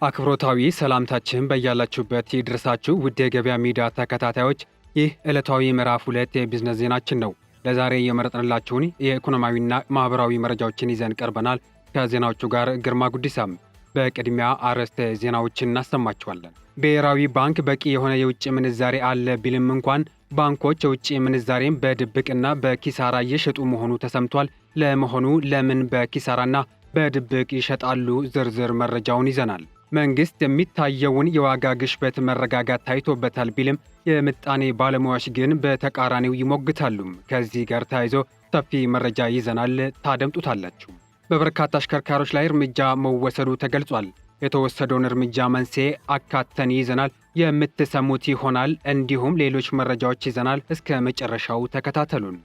አክብሮታዊ ሰላምታችን በያላችሁበት ይድረሳችሁ ውድ የገበያ ሚዲያ ተከታታዮች፣ ይህ ዕለታዊ ምዕራፍ 2 የቢዝነስ ዜናችን ነው። ለዛሬ የመረጥንላችሁን የኢኮኖሚያዊና ማህበራዊ መረጃዎችን ይዘን ቀርበናል። ከዜናዎቹ ጋር ግርማ ጉዲሳም። በቅድሚያ አርዕስተ ዜናዎችን እናሰማችኋለን። ብሔራዊ ባንክ በቂ የሆነ የውጭ ምንዛሬ አለ ቢልም እንኳን ባንኮች የውጭ ምንዛሬን በድብቅና በኪሳራ እየሸጡ መሆኑ ተሰምቷል። ለመሆኑ ለምን በኪሳራና በድብቅ ይሸጣሉ? ዝርዝር መረጃውን ይዘናል። መንግስት የሚታየውን የዋጋ ግሽበት መረጋጋት ታይቶበታል ቢልም የምጣኔ ባለሙያዎች ግን በተቃራኒው ይሞግታሉ። ከዚህ ጋር ተያይዞ ሰፊ መረጃ ይዘናል፣ ታደምጡታላችሁ። በበርካታ አሽከርካሪዎች ላይ እርምጃ መወሰዱ ተገልጿል። የተወሰደውን እርምጃ መንስኤ አካተን ይዘናል፣ የምትሰሙት ይሆናል። እንዲሁም ሌሎች መረጃዎች ይዘናል። እስከ መጨረሻው ተከታተሉን።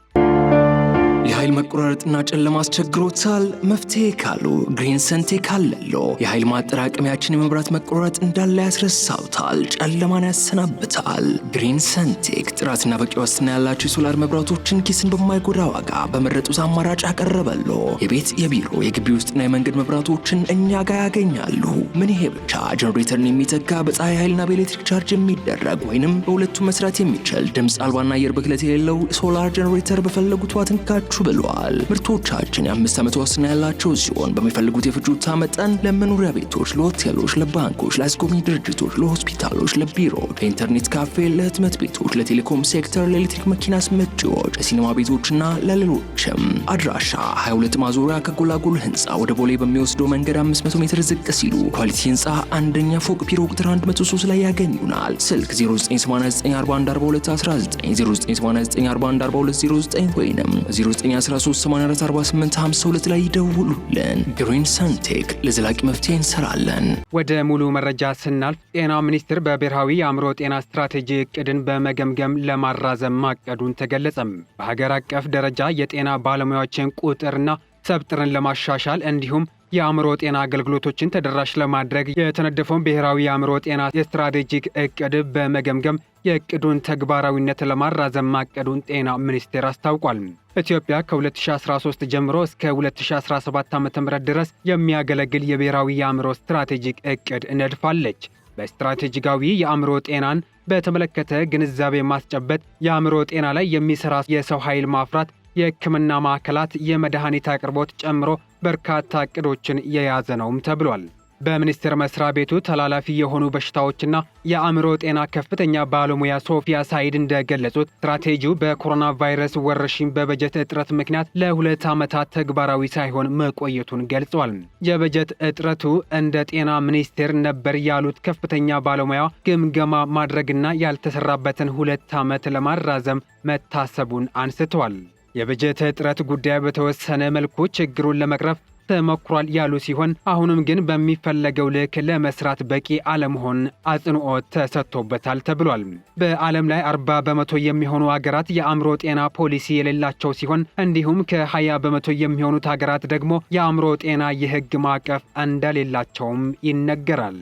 የኃይል መቆራረጥና ጨለማ አስቸግሮታል? መፍትሄ ካሉ ግሪን ሰንቴክ አለሎ። የኃይል ማጠራቀሚያችን የመብራት መቆራረጥ እንዳለ ያስረሳውታል፣ ጨለማን ያሰናብታል። ግሪን ሰንቴክ ጥራትና በቂ ዋስትና ያላቸው የሶላር መብራቶችን ኪስን በማይጎዳ ዋጋ በመረጡት አማራጭ አቀረበሎ። የቤት የቢሮ የግቢ ውስጥና የመንገድ መብራቶችን እኛ ጋር ያገኛሉ። ምን ይሄ ብቻ! ጀነሬተርን የሚተካ በፀሐይ ኃይልና በኤሌክትሪክ ቻርጅ የሚደረግ ወይንም በሁለቱም መስራት የሚችል ድምፅ አልባና አየር ብክለት የሌለው ሶላር ጀነሬተር በፈለጉት ዋትንካችሁ ብለዋል። ምርቶቻችን የ5 ዓመት ዋስትና ያላቸው ሲሆን በሚፈልጉት የፍጆታ መጠን ለመኖሪያ ቤቶች፣ ለሆቴሎች፣ ለባንኮች፣ ለአስጎብኚ ድርጅቶች፣ ለሆስፒታሎች፣ ለቢሮ፣ ለኢንተርኔት ካፌ፣ ለህትመት ቤቶች፣ ለቴሌኮም ሴክተር፣ ለኤሌክትሪክ መኪና አስመጪዎች፣ ለሲኒማ ቤቶችና ለሌሎችም። አድራሻ 22 ማዞሪያ ከጎላጎል ህንፃ ወደ ቦሌ በሚወስደው መንገድ 500 ሜትር ዝቅ ሲሉ ኳሊቲ ህንፃ አንደኛ ፎቅ ቢሮ ቁጥር 103 ላይ ያገኙናል። ስልክ 0989414219 0989414209 ወይንም 0913844852 ላይ ይደውሉልን። ግሪን ሰንቴክ ለዘላቂ መፍትሄ እንሰራለን። ወደ ሙሉ መረጃ ስናልፍ ጤና ሚኒስቴር በብሔራዊ የአእምሮ ጤና ስትራቴጂ እቅድን በመገምገም ለማራዘም ማቀዱን ተገለጸም። በሀገር አቀፍ ደረጃ የጤና ባለሙያዎችን ቁጥርና ሰብጥርን ለማሻሻል እንዲሁም የአእምሮ ጤና አገልግሎቶችን ተደራሽ ለማድረግ የተነደፈውን ብሔራዊ የአእምሮ ጤና የስትራቴጂክ እቅድ በመገምገም የእቅዱን ተግባራዊነት ለማራዘም ማቀዱን ጤና ሚኒስቴር አስታውቋል። ኢትዮጵያ ከ2013 ጀምሮ እስከ 2017 ዓ.ም ድረስ የሚያገለግል የብሔራዊ የአእምሮ ስትራቴጂክ እቅድ ነድፋለች። በስትራቴጂካዊ የአእምሮ ጤናን በተመለከተ ግንዛቤ ማስጨበጥ፣ የአእምሮ ጤና ላይ የሚሰራ የሰው ኃይል ማፍራት፣ የሕክምና ማዕከላት፣ የመድኃኒት አቅርቦት ጨምሮ በርካታ እቅዶችን የያዘ ነውም ተብሏል። በሚኒስቴር መስሪያ ቤቱ ተላላፊ የሆኑ በሽታዎችና የአእምሮ ጤና ከፍተኛ ባለሙያ ሶፊያ ሳይድ እንደገለጹት ስትራቴጂው በኮሮና ቫይረስ ወረርሽኝ በበጀት እጥረት ምክንያት ለ2 ዓመታት ተግባራዊ ሳይሆን መቆየቱን ገልጸዋል። የበጀት እጥረቱ እንደ ጤና ሚኒስቴር ነበር ያሉት ከፍተኛ ባለሙያ ግምገማ ማድረግና ያልተሰራበትን 2 ዓመት ለማራዘም መታሰቡን አንስተዋል። የበጀት እጥረት ጉዳይ በተወሰነ መልኩ ችግሩን ለመቅረፍ ተሞክሯል ያሉ ሲሆን አሁንም ግን በሚፈለገው ልክ ለመስራት በቂ አለመሆን አጽንኦት ተሰጥቶበታል ተብሏል። በዓለም ላይ 40 በመቶ የሚሆኑ ሀገራት የአእምሮ ጤና ፖሊሲ የሌላቸው ሲሆን እንዲሁም ከ20 በመቶ የሚሆኑት ሀገራት ደግሞ የአእምሮ ጤና የሕግ ማዕቀፍ እንደሌላቸውም ይነገራል።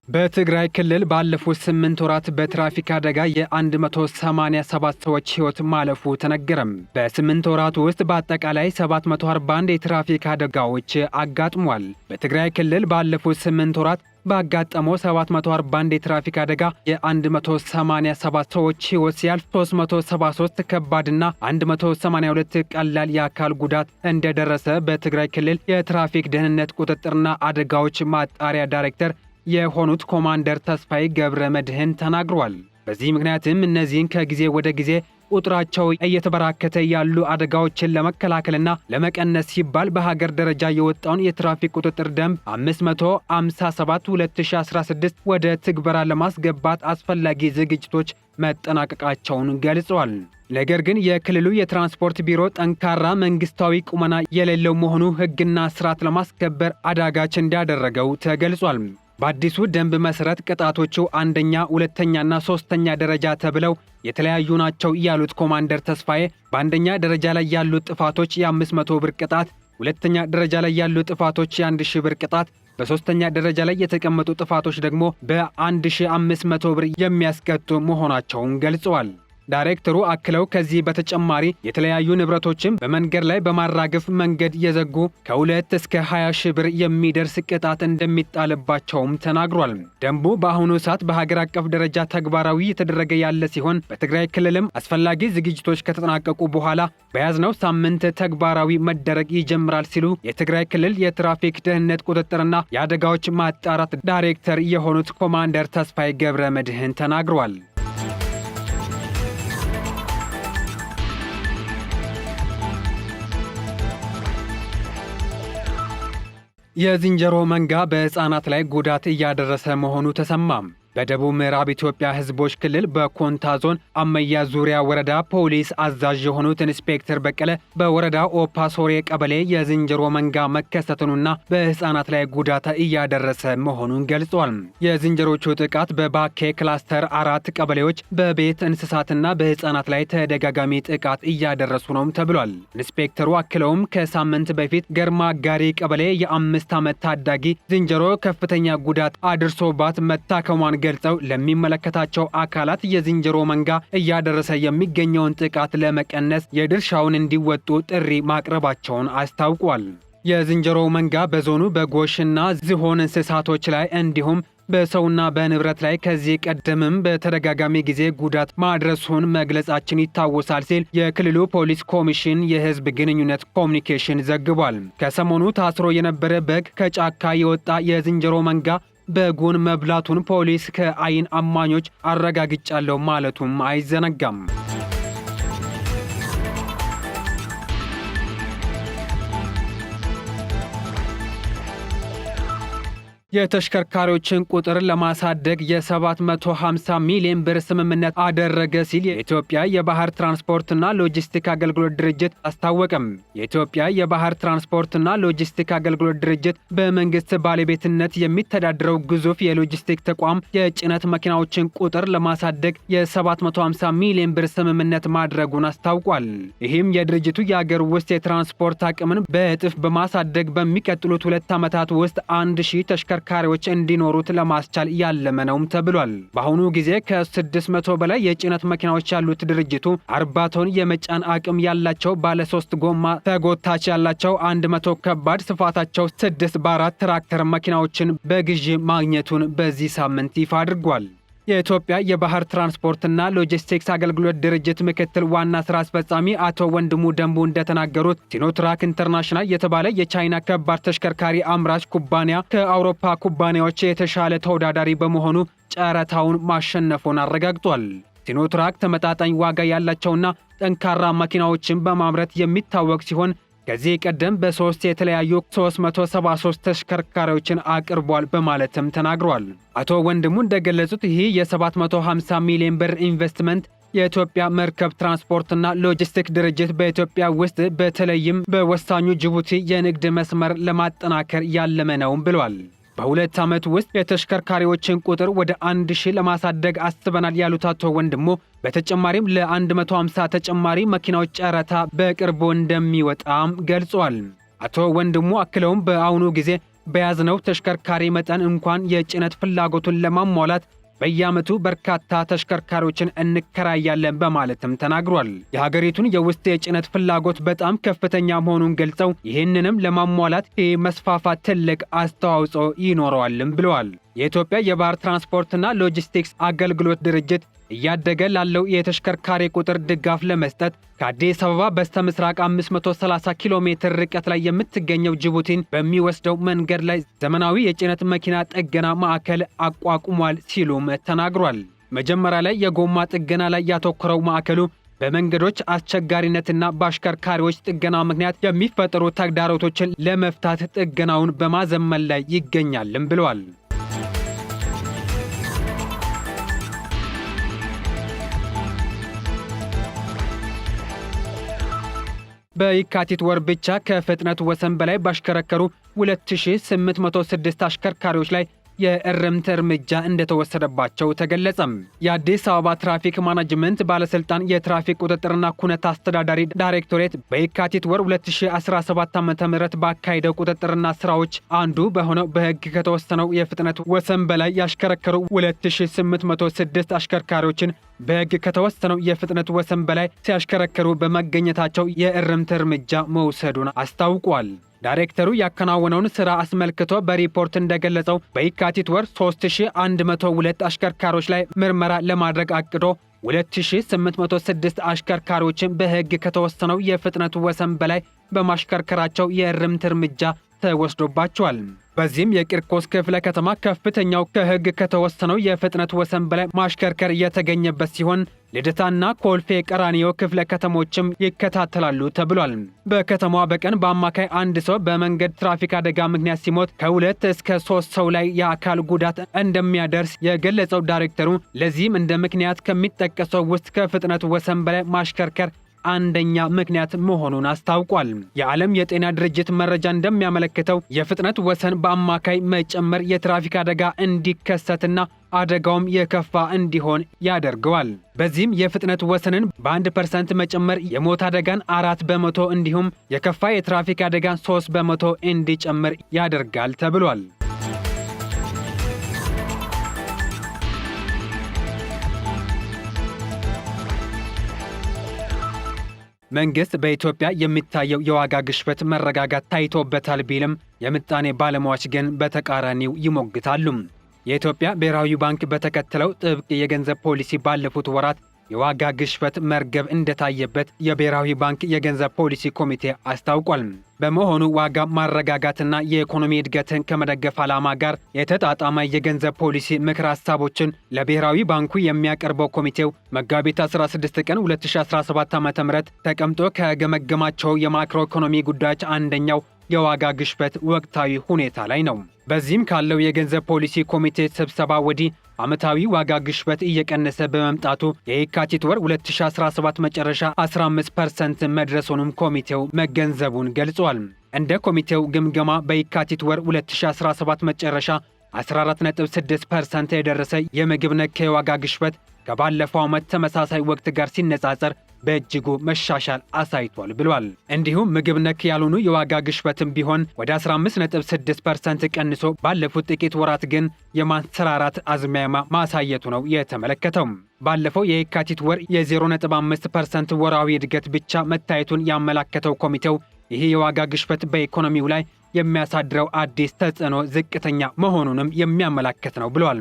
በትግራይ ክልል ባለፉት 8 ወራት በትራፊክ አደጋ የ187 ሰዎች ሕይወት ማለፉ ተነገረም። በ8 ወራት ውስጥ በአጠቃላይ 741 የትራፊክ አደጋዎች አጋጥሟል። በትግራይ ክልል ባለፉት 8 ወራት ባጋጠመው 741 የትራፊክ አደጋ የ187 ሰዎች ሕይወት ሲያልፍ 373 ከባድና 182 ቀላል የአካል ጉዳት እንደደረሰ በትግራይ ክልል የትራፊክ ደህንነት ቁጥጥርና አደጋዎች ማጣሪያ ዳይሬክተር የሆኑት ኮማንደር ተስፋይ ገብረ መድህን ተናግሯል። በዚህ ምክንያትም እነዚህን ከጊዜ ወደ ጊዜ ቁጥራቸው እየተበራከተ ያሉ አደጋዎችን ለመከላከልና ለመቀነስ ሲባል በሀገር ደረጃ የወጣውን የትራፊክ ቁጥጥር ደንብ 557/2016 ወደ ትግበራ ለማስገባት አስፈላጊ ዝግጅቶች መጠናቀቃቸውን ገልጸዋል። ነገር ግን የክልሉ የትራንስፖርት ቢሮ ጠንካራ መንግስታዊ ቁመና የሌለው መሆኑ ሕግና ስርዓት ለማስከበር አዳጋች እንዳደረገው ተገልጿል። በአዲሱ ደንብ መሰረት ቅጣቶቹ አንደኛ፣ ሁለተኛና ሶስተኛ ደረጃ ተብለው የተለያዩ ናቸው ያሉት ኮማንደር ተስፋዬ በአንደኛ ደረጃ ላይ ያሉት ጥፋቶች የ500 ብር ቅጣት፣ ሁለተኛ ደረጃ ላይ ያሉት ጥፋቶች የ1000 ብር ቅጣት፣ በሶስተኛ ደረጃ ላይ የተቀመጡ ጥፋቶች ደግሞ በ1500 ብር የሚያስቀጡ መሆናቸውን ገልጸዋል። ዳይሬክተሩ አክለው ከዚህ በተጨማሪ የተለያዩ ንብረቶችን በመንገድ ላይ በማራገፍ መንገድ የዘጉ ከ2 እስከ 20 ሺህ ብር የሚደርስ ቅጣት እንደሚጣልባቸውም ተናግሯል። ደንቡ በአሁኑ ሰዓት በሀገር አቀፍ ደረጃ ተግባራዊ የተደረገ ያለ ሲሆን በትግራይ ክልልም አስፈላጊ ዝግጅቶች ከተጠናቀቁ በኋላ በያዝነው ሳምንት ተግባራዊ መደረግ ይጀምራል ሲሉ የትግራይ ክልል የትራፊክ ደህንነት ቁጥጥርና የአደጋዎች ማጣራት ዳይሬክተር የሆኑት ኮማንደር ተስፋይ ገብረ መድህን ተናግረዋል። የዝንጀሮ መንጋ በሕፃናት ላይ ጉዳት እያደረሰ መሆኑ ተሰማም። በደቡብ ምዕራብ ኢትዮጵያ ሕዝቦች ክልል በኮንታ ዞን አመያ ዙሪያ ወረዳ ፖሊስ አዛዥ የሆኑት ኢንስፔክተር በቀለ በወረዳ ኦፓሶሬ ቀበሌ የዝንጀሮ መንጋ መከሰቱንና በሕፃናት ላይ ጉዳት እያደረሰ መሆኑን ገልጿል። የዝንጀሮቹ ጥቃት በባኬ ክላስተር 4 ቀበሌዎች በቤት እንስሳትና በሕፃናት ላይ ተደጋጋሚ ጥቃት እያደረሱ ነው ተብሏል። ኢንስፔክተሩ አክለውም ከሳምንት በፊት ገርማ ጋሪ ቀበሌ የ5 ዓመት ታዳጊ ዝንጀሮ ከፍተኛ ጉዳት አድርሶባት መታከሟን ገልጸው ለሚመለከታቸው አካላት የዝንጀሮ መንጋ እያደረሰ የሚገኘውን ጥቃት ለመቀነስ የድርሻውን እንዲወጡ ጥሪ ማቅረባቸውን አስታውቋል። የዝንጀሮ መንጋ በዞኑ በጎሽና ዝሆን እንስሳቶች ላይ እንዲሁም በሰውና በንብረት ላይ ከዚህ ቀደምም በተደጋጋሚ ጊዜ ጉዳት ማድረሱን መግለጻችን ይታወሳል ሲል የክልሉ ፖሊስ ኮሚሽን የሕዝብ ግንኙነት ኮሚኒኬሽን ዘግቧል። ከሰሞኑ ታስሮ የነበረ በግ ከጫካ የወጣ የዝንጀሮ መንጋ በጉን መብላቱን ፖሊስ ከአይን አማኞች አረጋግጫለሁ ማለቱም አይዘነጋም። የተሽከርካሪዎችን ቁጥር ለማሳደግ የ750 ሚሊዮን ብር ስምምነት አደረገ ሲል የኢትዮጵያ የባህር ትራንስፖርትና ሎጂስቲክ አገልግሎት ድርጅት አስታወቀም። የኢትዮጵያ የባህር ትራንስፖርትና ሎጂስቲክ አገልግሎት ድርጅት በመንግስት ባለቤትነት የሚተዳደረው ግዙፍ የሎጂስቲክ ተቋም የጭነት መኪናዎችን ቁጥር ለማሳደግ የ750 ሚሊዮን ብር ስምምነት ማድረጉን አስታውቋል። ይህም የድርጅቱ የአገር ውስጥ የትራንስፖርት አቅምን በእጥፍ በማሳደግ በሚቀጥሉት 2 ዓመታት ውስጥ 1000 ተሽከርካሪዎች እንዲኖሩት ለማስቻል ያለመ ነውም ተብሏል። በአሁኑ ጊዜ ከ600 በላይ የጭነት መኪናዎች ያሉት ድርጅቱ 40 ቶን የመጫን አቅም ያላቸው ባለ 3 ጎማ ተጎታች ያላቸው 100 ከባድ ስፋታቸው 6x4 ትራክተር መኪናዎችን በግዢ ማግኘቱን በዚህ ሳምንት ይፋ አድርጓል። የኢትዮጵያ የባህር ትራንስፖርትና ሎጂስቲክስ አገልግሎት ድርጅት ምክትል ዋና ስራ አስፈጻሚ አቶ ወንድሙ ደንቡ እንደተናገሩት ሲኖትራክ ኢንተርናሽናል የተባለ የቻይና ከባድ ተሽከርካሪ አምራች ኩባንያ ከአውሮፓ ኩባንያዎች የተሻለ ተወዳዳሪ በመሆኑ ጨረታውን ማሸነፉን አረጋግጧል። ሲኖትራክ ተመጣጣኝ ዋጋ ያላቸውና ጠንካራ መኪናዎችን በማምረት የሚታወቅ ሲሆን ከዚህ ቀደም በ3 የተለያዩ 373 ተሽከርካሪዎችን አቅርቧል በማለትም ተናግሯል። አቶ ወንድሙ እንደገለጹት ይህ የ750 ሚሊዮን ብር ኢንቨስትመንት የኢትዮጵያ መርከብ ትራንስፖርትና ሎጂስቲክ ድርጅት በኢትዮጵያ ውስጥ በተለይም በወሳኙ ጅቡቲ የንግድ መስመር ለማጠናከር ያለመ ነው ብሏል። በ2 ዓመት ውስጥ የተሽከርካሪዎችን ቁጥር ወደ 1000 ለማሳደግ አስበናል ያሉት አቶ ወንድሙ በተጨማሪም ለ150 ተጨማሪ መኪናዎች ጨረታ በቅርቡ እንደሚወጣም ገልጿል። አቶ ወንድሙ አክለውም በአሁኑ ጊዜ በያዝነው ተሽከርካሪ መጠን እንኳን የጭነት ፍላጎቱን ለማሟላት በየዓመቱ በርካታ ተሽከርካሪዎችን እንከራያለን በማለትም ተናግሯል። የሀገሪቱን የውስጥ የጭነት ፍላጎት በጣም ከፍተኛ መሆኑን ገልጸው ይህንንም ለማሟላት መስፋፋት ትልቅ አስተዋጽኦ ይኖረዋልም ብለዋል። የኢትዮጵያ የባህር ትራንስፖርትና ሎጂስቲክስ አገልግሎት ድርጅት እያደገ ላለው የተሽከርካሪ ቁጥር ድጋፍ ለመስጠት ከአዲስ አበባ በስተ ምስራቅ 530 ኪሎ ሜትር ርቀት ላይ የምትገኘው ጅቡቲን በሚወስደው መንገድ ላይ ዘመናዊ የጭነት መኪና ጥገና ማዕከል አቋቁሟል ሲሉም ተናግሯል። መጀመሪያ ላይ የጎማ ጥገና ላይ ያተኮረው ማዕከሉ በመንገዶች አስቸጋሪነትና በአሽከርካሪዎች ጥገና ምክንያት የሚፈጠሩ ተግዳሮቶችን ለመፍታት ጥገናውን በማዘመን ላይ ይገኛልም ብለዋል። በየካቲት ወር ብቻ ከፍጥነት ወሰን በላይ ባሽከረከሩ 2806 አሽከርካሪዎች ላይ የእርምት እርምጃ እንደተወሰደባቸው ተገለጸም። የአዲስ አበባ ትራፊክ ማናጅመንት ባለስልጣን የትራፊክ ቁጥጥርና ኩነት አስተዳዳሪ ዳይሬክቶሬት በየካቲት ወር 2017 ዓ.ም ባካሄደው ቁጥጥርና ስራዎች አንዱ በሆነው በህግ ከተወሰነው የፍጥነት ወሰን በላይ ያሽከረከሩ 2806 አሽከርካሪዎችን በህግ ከተወሰነው የፍጥነት ወሰን በላይ ሲያሽከረከሩ በመገኘታቸው የእርምት እርምጃ መውሰዱን አስታውቋል። ዳይሬክተሩ ያከናወነውን ስራ አስመልክቶ በሪፖርት እንደገለጸው በየካቲት ወር 3102 አሽከርካሪዎች ላይ ምርመራ ለማድረግ አቅዶ 2806 አሽከርካሪዎችን በህግ ከተወሰነው የፍጥነት ወሰን በላይ በማሽከርከራቸው የእርምት እርምጃ ተወስዶባቸዋል። በዚህም የቂርቆስ ክፍለ ከተማ ከፍተኛው ከህግ ከተወሰነው የፍጥነት ወሰን በላይ ማሽከርከር የተገኘበት ሲሆን ልደታና ኮልፌ ቀራኒዮ ክፍለ ከተሞችም ይከታተላሉ ተብሏል። በከተማዋ በቀን በአማካይ አንድ ሰው በመንገድ ትራፊክ አደጋ ምክንያት ሲሞት ከ2 እስከ 3 ሰው ላይ የአካል ጉዳት እንደሚያደርስ የገለጸው ዳይሬክተሩ ለዚህም እንደ ምክንያት ከሚጠቀሰው ውስጥ ከፍጥነት ወሰን በላይ ማሽከርከር አንደኛ ምክንያት መሆኑን አስታውቋል። የዓለም የጤና ድርጅት መረጃ እንደሚያመለክተው የፍጥነት ወሰን በአማካይ መጨመር የትራፊክ አደጋ እንዲከሰትና አደጋውም የከፋ እንዲሆን ያደርገዋል። በዚህም የፍጥነት ወሰንን በ1% መጨመር የሞት አደጋን 4 በመቶ እንዲሁም የከፋ የትራፊክ አደጋን 3 በመቶ እንዲጨምር ያደርጋል ተብሏል። መንግስት በኢትዮጵያ የሚታየው የዋጋ ግሽበት መረጋጋት ታይቶበታል ቢልም የምጣኔ ባለሙያዎች ግን በተቃራኒው ይሞግታሉ። የኢትዮጵያ ብሔራዊ ባንክ በተከተለው ጥብቅ የገንዘብ ፖሊሲ ባለፉት ወራት የዋጋ ግሽበት መርገብ እንደታየበት የብሔራዊ ባንክ የገንዘብ ፖሊሲ ኮሚቴ አስታውቋል። በመሆኑ ዋጋ ማረጋጋትና የኢኮኖሚ እድገትን ከመደገፍ ዓላማ ጋር የተጣጣመ የገንዘብ ፖሊሲ ምክር ሀሳቦችን ለብሔራዊ ባንኩ የሚያቀርበው ኮሚቴው መጋቢት 16 ቀን 2017 ዓ.ም ተቀምጦ ከገመገማቸው የማክሮ ኢኮኖሚ ጉዳዮች አንደኛው የዋጋ ግሽበት ወቅታዊ ሁኔታ ላይ ነው። በዚህም ካለው የገንዘብ ፖሊሲ ኮሚቴ ስብሰባ ወዲህ ዓመታዊ ዋጋ ግሽበት እየቀነሰ በመምጣቱ የየካቲት ወር 2017 መጨረሻ 15% መድረሱንም ኮሚቴው መገንዘቡን ገልጿል። እንደ ኮሚቴው ግምገማ በየካቲት ወር 2017 መጨረሻ 14.6% የደረሰ የምግብ ነክ የዋጋ ግሽበት ከባለፈው ዓመት ተመሳሳይ ወቅት ጋር ሲነጻጸር በእጅጉ መሻሻል አሳይቷል ብሏል። እንዲሁም ምግብ ነክ ያልሆኑ የዋጋ ግሽበትም ቢሆን ወደ 15.6% ቀንሶ ባለፉት ጥቂት ወራት ግን የማንሰራራት አዝማሚያ ማሳየቱ ነው የተመለከተው። ባለፈው የየካቲት ወር የ0.5% ወራዊ እድገት ብቻ መታየቱን ያመላከተው ኮሚቴው ይህ የዋጋ ግሽበት በኢኮኖሚው ላይ የሚያሳድረው አዲስ ተጽዕኖ ዝቅተኛ መሆኑንም የሚያመላክት ነው ብሏል።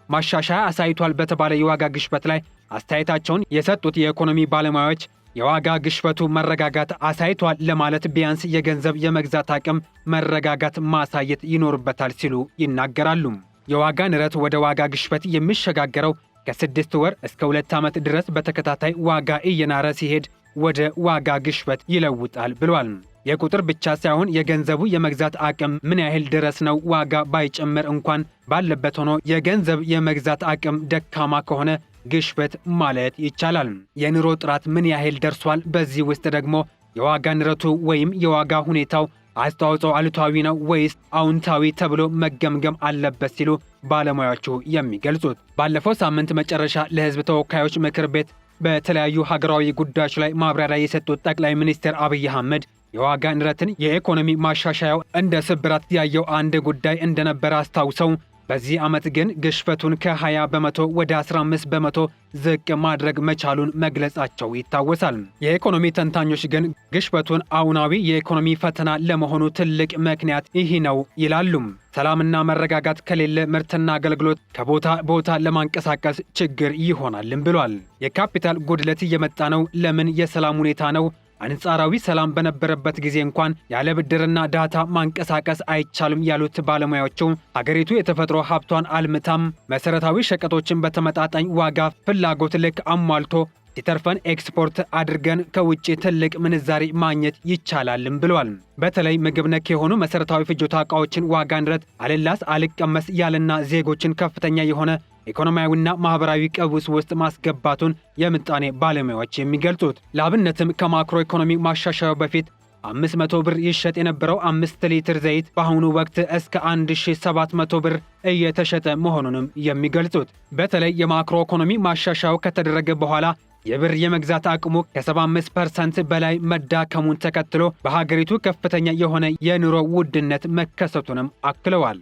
ማሻሻያ አሳይቷል በተባለ የዋጋ ግሽበት ላይ አስተያየታቸውን የሰጡት የኢኮኖሚ ባለሙያዎች የዋጋ ግሽበቱ መረጋጋት አሳይቷል ለማለት ቢያንስ የገንዘብ የመግዛት አቅም መረጋጋት ማሳየት ይኖርበታል ሲሉ ይናገራሉ። የዋጋ ንረት ወደ ዋጋ ግሽበት የሚሸጋገረው ከ6 ወር እስከ 2 ዓመት ድረስ በተከታታይ ዋጋ እየናረ ሲሄድ ወደ ዋጋ ግሽበት ይለውጣል ብሏል። የቁጥር ብቻ ሳይሆን የገንዘቡ የመግዛት አቅም ምን ያህል ድረስ ነው ዋጋ ባይጨምር እንኳን ባለበት ሆኖ የገንዘብ የመግዛት አቅም ደካማ ከሆነ ግሽበት ማለት ይቻላል። የኑሮ ጥራት ምን ያህል ደርሷል? በዚህ ውስጥ ደግሞ የዋጋ ንረቱ ወይም የዋጋ ሁኔታው አስተዋጽኦ አሉታዊ ነው ወይስ አዎንታዊ ተብሎ መገምገም አለበት ሲሉ ባለሙያዎቹ የሚገልጹት። ባለፈው ሳምንት መጨረሻ ለሕዝብ ተወካዮች ምክር ቤት በተለያዩ ሀገራዊ ጉዳዮች ላይ ማብራሪያ የሰጡት ጠቅላይ ሚኒስትር አብይ አህመድ የዋጋ ንረትን የኢኮኖሚ ማሻሻያው እንደ ስብራት ያየው አንድ ጉዳይ እንደነበረ አስታውሰው በዚህ ዓመት ግን ግሽበቱን ከ20 በመቶ ወደ 15 በመቶ ዝቅ ማድረግ መቻሉን መግለጻቸው ይታወሳል። የኢኮኖሚ ተንታኞች ግን ግሽበቱን አሁናዊ የኢኮኖሚ ፈተና ለመሆኑ ትልቅ ምክንያት ይህ ነው ይላሉ። ሰላምና መረጋጋት ከሌለ ምርትና አገልግሎት ከቦታ ቦታ ለማንቀሳቀስ ችግር ይሆናልም ብሏል። የካፒታል ጉድለት እየመጣ ነው። ለምን? የሰላም ሁኔታ ነው። አንጻራዊ ሰላም በነበረበት ጊዜ እንኳን ያለ ብድርና ዳታ ማንቀሳቀስ አይቻልም ያሉት ባለሙያዎቹ ሀገሪቱ የተፈጥሮ ሀብቷን አልምታም መሰረታዊ ሸቀጦችን በተመጣጣኝ ዋጋ ፍላጎት ልክ አሟልቶ ሲተርፈን ኤክስፖርት አድርገን ከውጭ ትልቅ ምንዛሪ ማግኘት ይቻላልም ብሏል። በተለይ ምግብ ነክ የሆኑ መሰረታዊ ፍጆታ ዕቃዎችን ዋጋ ንረት አልላስ አልቀመስ ያለና ዜጎችን ከፍተኛ የሆነ ኢኮኖሚያዊና ማህበራዊ ቀውስ ውስጥ ማስገባቱን የምጣኔ ባለሙያዎች የሚገልጹት። ለአብነትም ከማክሮ ኢኮኖሚ ማሻሻያው በፊት 500 ብር ይሸጥ የነበረው 5 ሊትር ዘይት በአሁኑ ወቅት እስከ 1700 ብር እየተሸጠ መሆኑንም የሚገልጹት በተለይ የማክሮ ኢኮኖሚ ማሻሻያው ከተደረገ በኋላ የብር የመግዛት አቅሙ ከ75% በላይ መዳከሙን ተከትሎ በሀገሪቱ ከፍተኛ የሆነ የኑሮ ውድነት መከሰቱንም አክለዋል።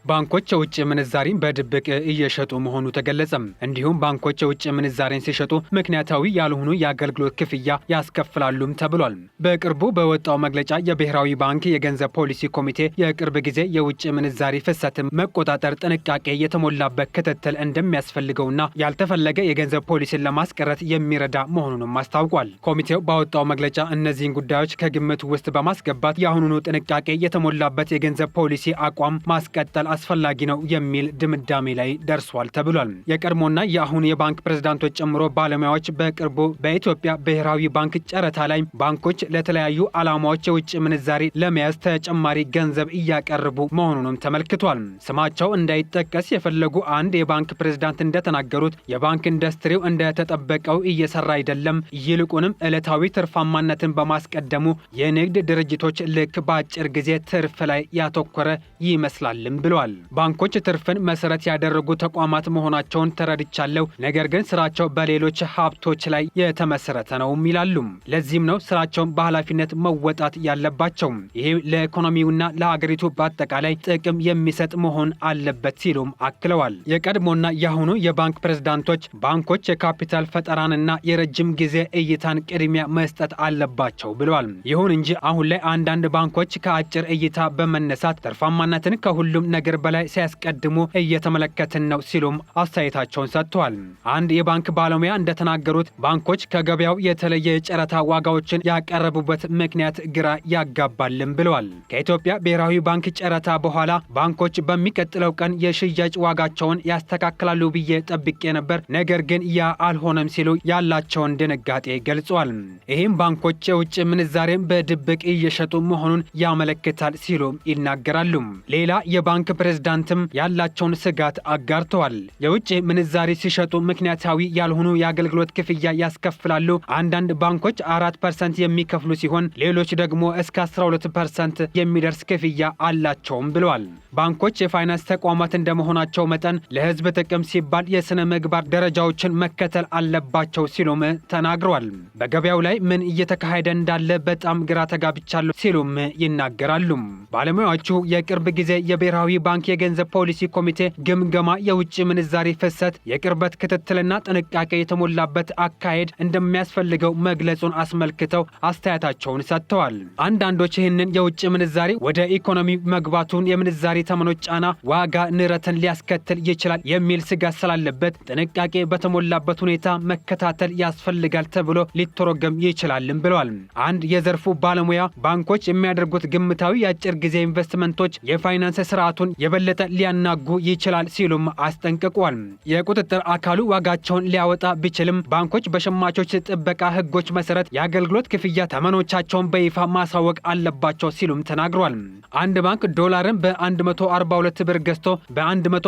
ባንኮች የውጭ ምንዛሪን በድብቅ እየሸጡ መሆኑ ተገለጸም። እንዲሁም ባንኮች የውጭ ምንዛሬን ሲሸጡ ምክንያታዊ ያልሆኑ የአገልግሎት ክፍያ ያስከፍላሉም ተብሏል። በቅርቡ በወጣው መግለጫ የብሔራዊ ባንክ የገንዘብ ፖሊሲ ኮሚቴ የቅርብ ጊዜ የውጭ ምንዛሪ ፍሰትን መቆጣጠር ጥንቃቄ የተሞላበት ክትትል እንደሚያስፈልገውና ያልተፈለገ የገንዘብ ፖሊሲን ለማስቀረት የሚረዳ መሆኑንም አስታውቋል። ኮሚቴው ባወጣው መግለጫ እነዚህን ጉዳዮች ከግምት ውስጥ በማስገባት የአሁኑኑ ጥንቃቄ የተሞላበት የገንዘብ ፖሊሲ አቋም ማስቀጠል አስፈላጊ ነው የሚል ድምዳሜ ላይ ደርሷል ተብሏል። የቀድሞና የአሁኑ የባንክ ፕሬዝዳንቶች ጨምሮ ባለሙያዎች በቅርቡ በኢትዮጵያ ብሔራዊ ባንክ ጨረታ ላይ ባንኮች ለተለያዩ ዓላማዎች የውጭ ምንዛሪ ለመያዝ ተጨማሪ ገንዘብ እያቀረቡ መሆኑንም ተመልክቷል። ስማቸው እንዳይጠቀስ የፈለጉ አንድ የባንክ ፕሬዝዳንት እንደተናገሩት የባንክ ኢንዱስትሪው እንደተጠበቀው እየሰራ አይደለም፣ ይልቁንም ዕለታዊ ትርፋማነትን በማስቀደሙ የንግድ ድርጅቶች ልክ በአጭር ጊዜ ትርፍ ላይ ያተኮረ ይመስላልም ብለዋል። ባንኮች ትርፍን መሰረት ያደረጉ ተቋማት መሆናቸውን ተረድቻለሁ፣ ነገር ግን ስራቸው በሌሎች ሀብቶች ላይ የተመሰረተ ነውም ይላሉ። ለዚህም ነው ስራቸውን በኃላፊነት መወጣት ያለባቸው። ይሄ ለኢኮኖሚውና ለሀገሪቱ በአጠቃላይ ጥቅም የሚሰጥ መሆን አለበት ሲሉም አክለዋል። የቀድሞና የአሁኑ የባንክ ፕሬዝዳንቶች ባንኮች የካፒታል ፈጠራንና የረጅም ጊዜ እይታን ቅድሚያ መስጠት አለባቸው ብለዋል። ይሁን እንጂ አሁን ላይ አንዳንድ ባንኮች ከአጭር እይታ በመነሳት ትርፋማነትን ከሁሉም ነገር በላይ ሲያስቀድሙ እየተመለከትን ነው ሲሉም አስተያየታቸውን ሰጥተዋል። አንድ የባንክ ባለሙያ እንደተናገሩት ባንኮች ከገበያው የተለየ የጨረታ ዋጋዎችን ያቀረቡበት ምክንያት ግራ ያጋባልም ብለዋል። ከኢትዮጵያ ብሔራዊ ባንክ ጨረታ በኋላ ባንኮች በሚቀጥለው ቀን የሽያጭ ዋጋቸውን ያስተካክላሉ ብዬ ጠብቄ ነበር፣ ነገር ግን ያ አልሆነም ሲሉ ያላቸውን ድንጋጤ ገልጸዋል። ይህም ባንኮች የውጭ ምንዛሬን በድብቅ እየሸጡ መሆኑን ያመለክታል ሲሉም ይናገራሉ። ሌላ የባንክ ፕሬዝዳንትም ያላቸውን ስጋት አጋርተዋል። የውጭ ምንዛሪ ሲሸጡ ምክንያታዊ ያልሆኑ የአገልግሎት ክፍያ ያስከፍላሉ። አንዳንድ ባንኮች 4% የሚከፍሉ ሲሆን ሌሎች ደግሞ እስከ 12% የሚደርስ ክፍያ አላቸውም ብለዋል። ባንኮች የፋይናንስ ተቋማት እንደመሆናቸው መጠን ለሕዝብ ጥቅም ሲባል የሥነ ምግባር ደረጃዎችን መከተል አለባቸው ሲሉም ተናግረዋል። በገበያው ላይ ምን እየተካሄደ እንዳለ በጣም ግራ ተጋብቻለሁ ሲሉም ይናገራሉ። ባለሙያዎቹ የቅርብ ጊዜ የብሔራዊ ባንክ የገንዘብ ፖሊሲ ኮሚቴ ግምገማ የውጭ ምንዛሪ ፍሰት የቅርበት ክትትልና ጥንቃቄ የተሞላበት አካሄድ እንደሚያስፈልገው መግለጹን አስመልክተው አስተያየታቸውን ሰጥተዋል። አንዳንዶች ይህንን የውጭ ምንዛሪ ወደ ኢኮኖሚ መግባቱን የምንዛሪ ተመኖች ጫና ዋጋ ንረትን ሊያስከትል ይችላል የሚል ስጋት ስላለበት ጥንቃቄ በተሞላበት ሁኔታ መከታተል ያስፈልጋል ተብሎ ሊተረጎም ይችላልም ብለዋል። አንድ የዘርፉ ባለሙያ ባንኮች የሚያደርጉት ግምታዊ የአጭር ጊዜ ኢንቨስትመንቶች የፋይናንስ ስርዓቱን የበለጠ ሊያናጉ ይችላል ሲሉም አስጠንቅቋል። የቁጥጥር አካሉ ዋጋቸውን ሊያወጣ ቢችልም ባንኮች በሸማቾች ጥበቃ ሕጎች መሰረት የአገልግሎት ክፍያ ተመኖቻቸውን በይፋ ማሳወቅ አለባቸው ሲሉም ተናግሯል። አንድ ባንክ ዶላርን በ142 ብር ገዝቶ በ129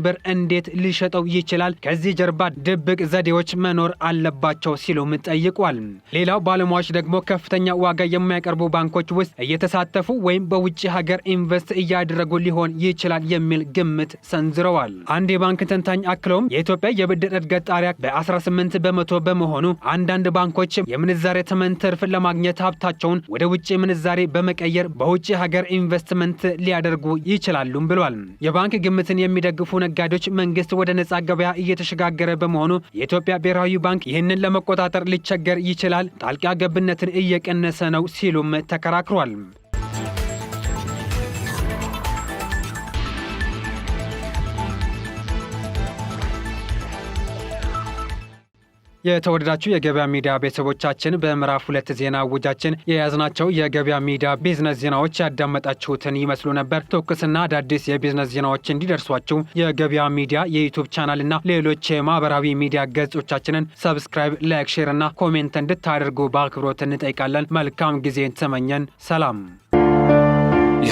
ብር እንዴት ሊሸጠው ይችላል? ከዚህ ጀርባ ድብቅ ዘዴዎች መኖር አለባቸው ሲሉም ጠይቋል። ሌላው ባለሙያዎች ደግሞ ከፍተኛ ዋጋ የሚያቀርቡ ባንኮች ውስጥ እየተሳተፉ ወይም በውጭ ሀገር ኢንቨስት እያደረጉ ሊሆን ይችላል የሚል ግምት ሰንዝረዋል። አንድ የባንክ ተንታኝ አክለውም የኢትዮጵያ የብድር እድገት ጣሪያ በ18 በመቶ በመሆኑ አንዳንድ ባንኮች የምንዛሬ ተመን ትርፍ ለማግኘት ሀብታቸውን ወደ ውጭ ምንዛሬ በመቀየር በውጭ ሀገር ኢንቨስትመንት ሊያደርጉ ይችላሉም ብሏል። የባንክ ግምትን የሚደግፉ ነጋዴዎች መንግስት ወደ ነጻ ገበያ እየተሸጋገረ በመሆኑ የኢትዮጵያ ብሔራዊ ባንክ ይህንን ለመቆጣጠር ሊቸገር ይችላል፣ ጣልቃ ገብነትን እየቀነሰ ነው ሲሉም ተከራክሯል። የተወደዳችሁ የገበያ ሚዲያ ቤተሰቦቻችን በምዕራፍ 2 ዜና ውጃችን የያዝናቸው የገበያ ሚዲያ ቢዝነስ ዜናዎች ያዳመጣችሁትን ይመስሉ ነበር። ትኩስና አዳዲስ የቢዝነስ ዜናዎች እንዲደርሷችሁ የገበያ ሚዲያ የዩቲዩብ ቻናልና ሌሎች የማህበራዊ ሚዲያ ገጾቻችንን ሰብስክራይብ፣ ላይክ፣ ሼር እና ኮሜንት እንድታደርጉ በአክብሮት እንጠይቃለን። መልካም ጊዜን ተመኘን። ሰላም።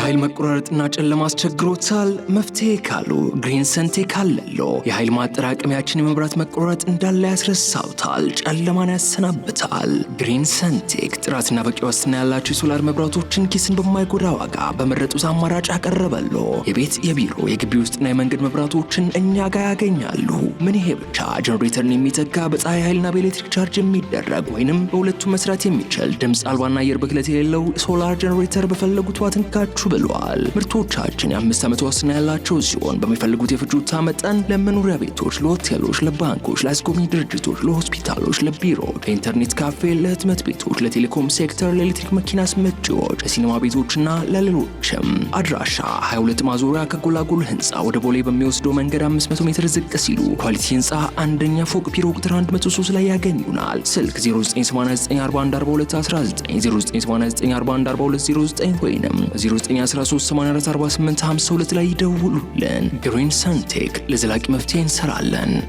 የኃይል መቆራረጥና ጨለማ አስቸግሮታል? መፍትሄ ካሉ ግሪን ሰንቴክ አለሎ። የኃይል ማጠራቀሚያችን የመብራት መቆራረጥ እንዳለ ያስረሳውታል፣ ጨለማን ያሰናብታል። ግሪን ሰንቴክ ጥራትና በቂ ዋስትና ያላቸው የሶላር መብራቶችን ኪስን በማይጎዳ ዋጋ በመረጡት አማራጭ ያቀረበሎ። የቤት የቢሮ የግቢ ውስጥና የመንገድ መብራቶችን እኛ ጋር ያገኛሉ። ምን ይሄ ብቻ! ጀነሬተርን የሚተካ በፀሐይ ኃይልና በኤሌክትሪክ ቻርጅ የሚደረግ ወይንም በሁለቱም መስራት የሚችል ድምፅ አልባና አየር ብክለት የሌለው ሶላር ጀነሬተር በፈለጉት ዋት እንካችሁ ብለዋል። ምርቶቻችን የ5 ዓመት ዋስትና ያላቸው ሲሆን በሚፈልጉት የፍጆታ መጠን ለመኖሪያ ቤቶች፣ ለሆቴሎች፣ ለባንኮች፣ ለአስጎብኚ ድርጅቶች፣ ለሆስፒታሎች፣ ለቢሮዎች፣ ለኢንተርኔት ካፌ፣ ለህትመት ቤቶች፣ ለቴሌኮም ሴክተር፣ ለኤሌክትሪክ መኪና አስመጪዎች፣ ለሲኒማ ቤቶችና ለሌሎችም። አድራሻ 22 ማዞሪያ ከጎላጎል ህንፃ ወደ ቦሌ በሚወስደው መንገድ 500 ሜትር ዝቅ ሲሉ ኳሊቲ ህንፃ አንደኛ ፎቅ ቢሮ ቁጥር 103 ላይ ያገኙናል። ስልክ 0989414219 0989414209 ወይንም 0913844852 ላይ ይደውሉልን። ግሪን ሰንቴክ ለዘላቂ መፍትሄ እንሰራለን።